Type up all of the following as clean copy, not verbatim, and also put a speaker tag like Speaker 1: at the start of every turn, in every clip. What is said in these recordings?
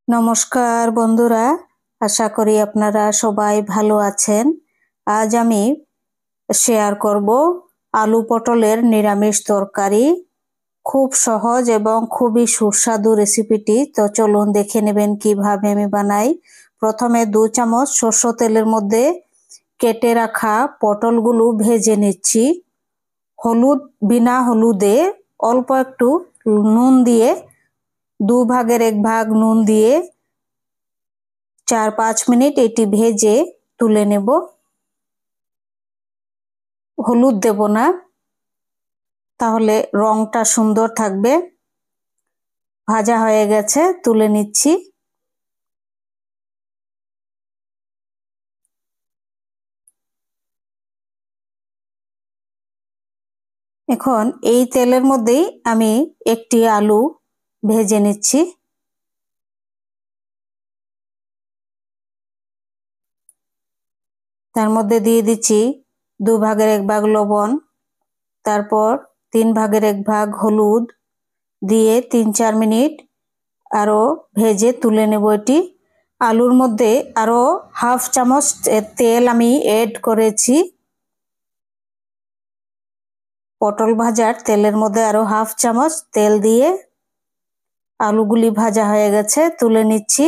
Speaker 1: নমস্কার বন্ধুরা, আশা করি আপনারা সবাই ভালো আছেন। আজ আমি শেয়ার করব আলু পটলের নিরামিষ তরকারি। খুব সহজ এবং খুবই সুস্বাদু রেসিপিটি। তো চলুন দেখে নেবেন কিভাবে আমি বানাই। প্রথমে 2 চামচ সরষের তেলের মধ্যে কেটে রাখা পটলগুলো ভেজে নিচ্ছি। বিনা হলুদে অল্প একটু নুন দিয়ে 2 ভাগের 1 ভাগ নুন দিয়ে 4-5 মিনিট এটি ভেজে তুলে নেব। হলুদ দেব না, তাহলে রংটা সুন্দর থাকবে। ভাজা হয়ে গেছে, তুলে নিচ্ছি। এখন এই তেলের মধ্যেই আমি একটি আলু ভেজে নিচ্ছি। তার মধ্যে দিয়ে দিচ্ছি 2 ভাগের 1 ভাগ লবণ, তারপর 3 ভাগের 1 ভাগ হলুদ দিয়ে 3-4 মিনিট আরো ভেজে তুলে নেব এটি। আলুর মধ্যে আরো হাফ চামচ তেল আমি এড করেছি। পটল ভাজার তেলের মধ্যে আরো হাফ চামচ তেল দিয়ে আলুগুলি ভাজা হয়ে গেছে, তুলে নিচ্ছি।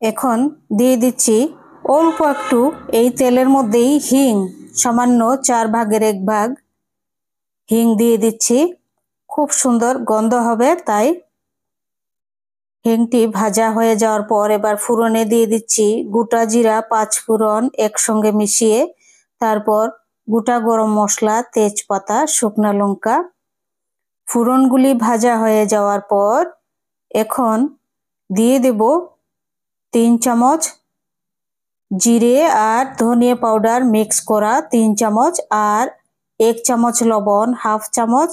Speaker 1: এখন দিয়ে দিচ্ছি অল্প একটু এই তেলের মধ্যেই হিং, সামান্য 4 ভাগের 1 ভাগ হিং দিয়ে দিচ্ছি। খুব সুন্দর গন্ধ হবে, তাই হিংটি ভাজা হয়ে যাওয়ার পর এবার ফোড়নে দিয়ে দিচ্ছি গোটা জিরা 5 ফোড়ন একসঙ্গে মিশিয়ে, তারপর গোটা গরম মশলা, তেজপাতা, শুকনো লঙ্কা। ফোড়নগুলি ভাজা হয়ে যাওয়ার পর এখন দিয়ে দেব 3 চামচ জিরে আর ধনিয়া পাউডার মিক্স করা 3 চামচ, আর 1 চামচ লবণ, হাফ চামচ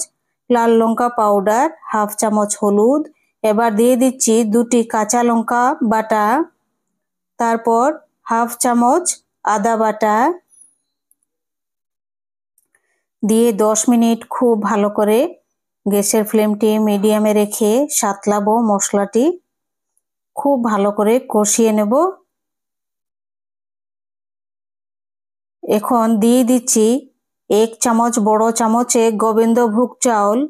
Speaker 1: লাল লঙ্কা পাউডার, হাফ চামচ হলুদ। এবার দিয়ে দিচ্ছি 2টি কাঁচা লঙ্কা বাটা, তারপর হাফ চামচ আদা বাটা দিয়ে 10 মিনিট খুব ভালো করে গ্যাসের ফ্লেমটি মিডিয়ামে রেখে সাঁতলাবো। মশলাটি খুব ভালো করে কষিয়ে নেব। এখন দিয়ে দিচ্ছি 1 চামচ বড় চামচে গোবিন্দভোগ চাউল।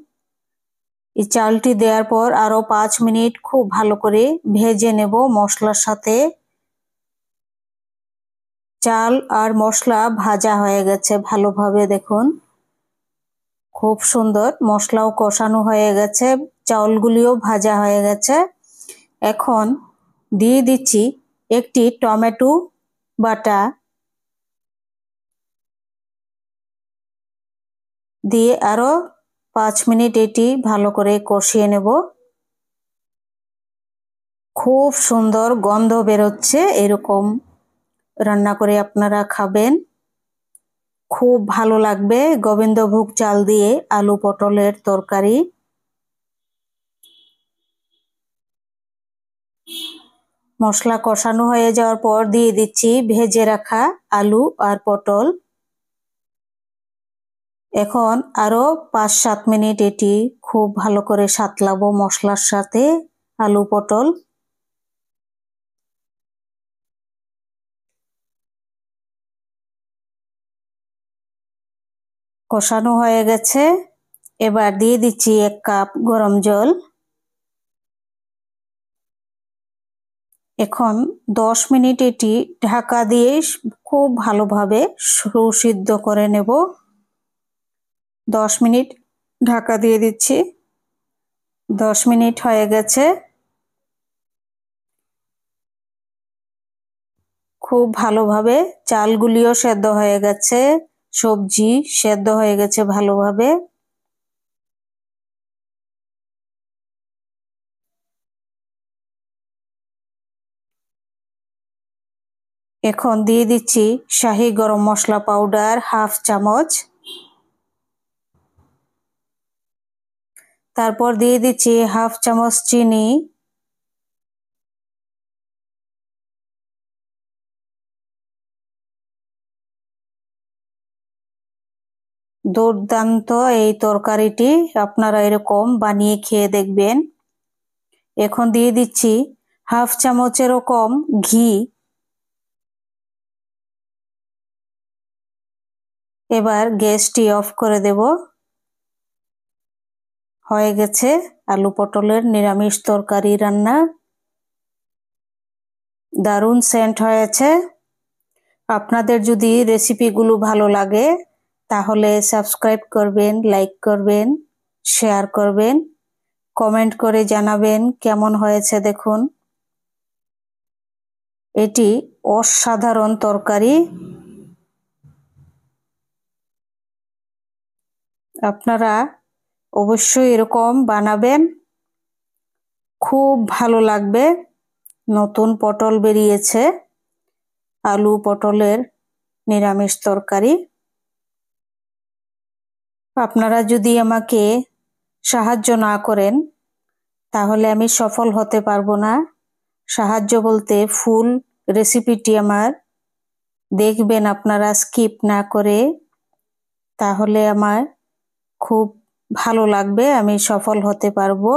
Speaker 1: এই চালটি দেওয়ার পর আরো 5 মিনিট খুব ভালো করে ভেজে নেব মশলার সাথে। চাল আর মশলা ভাজা হয়ে গেছে ভালোভাবে, দেখুন খুব সুন্দর মশলাও কষানো হয়ে গেছে, চাউলগুলিও ভাজা হয়ে গেছে। এখন দিয়ে দিচ্ছি একটি টমেটো বাটা দিয়ে আরো 5 মিনিট এটি ভালো করে কষিয়ে নেব। খুব সুন্দর গন্ধ বেরোচ্ছে, এরকম রান্না করে আপনারা খাবেন, খুব ভালো লাগবে। গোবিন্দভোগ চাল দিয়ে আলু পটলের তরকারি। মশলা কষানো হয়ে যাওয়ার পর দিয়ে দিচ্ছি ভেজে রাখা আলু আর পটল। এখন আরো 5-7 মিনিট এটি খুব ভালো করে সাঁতলাবো মশলার সাথে আলু পটল। কষানো হয়ে গেছে, এবার দিয়ে দিচ্ছি 1 কাপ গরম জল। এখন 10 মিনিট এটি ঢাকা দিয়ে খুব ভালোভাবে সুসিদ্ধ করে নেব। 10 মিনিট ঢাকা দিয়ে দিচ্ছি। 10 মিনিট হয়ে গেছে, খুব ভালোভাবে চালগুলিও সেদ্ধ হয়ে গেছে, সবজি সেদ্ধ হয়ে গেছে ভালোভাবে। এখন দিয়ে দিচ্ছি শাহি গরম মশলা পাউডার হাফ চামচ, তারপর দিয়ে দিচ্ছি হাফ চামচ চিনি, দুর্দান্ত এই তরকারিটি, আপনারা এরকম বানিয়ে খেয়ে দেখবেন। এখন দিয়ে দিচ্ছি হাফ চামচেরও কম ঘি। এবার গ্যাসটি অফ করে দেব। হয়ে গেছে আলু পটলের নিরামিষ তরকারি রান্না। দারুণ সেন্ট হয়েছে। আপনাদের যদি রেসিপিগুলো ভালো লাগে তাহলে সাবস্ক্রাইব করবেন, লাইক করবেন, শেয়ার করবেন, কমেন্ট করে জানাবেন কেমন হয়েছে। দেখুন, এটি অসাধারণ তরকারি। আপনারা অবশ্যই এরকম বানাবেন, খুব ভালো লাগবে। নতুন পটল বেরিয়েছে, আলু পটলের নিরামিষ তরকারি। আপনারা যদি আমাকে সাহায্য না করেন তাহলে আমি সফল হতে পারবো না। সাহায্য বলতে ফুল রেসিপিটি আমার দেখবেন আপনারা স্কিপ না করে, তাহলে আমার খুব ভালো লাগবে, আমি সফল হতে পারবো।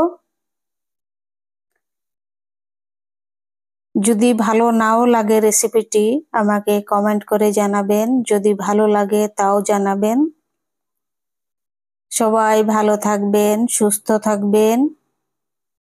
Speaker 1: যদি ভালো নাও লাগে রেসিপিটি আমাকে কমেন্ট করে জানাবেন, যদি ভালো লাগে তাও জানাবেন। সবাই ভালো থাকবেন, সুস্থ থাকবেন।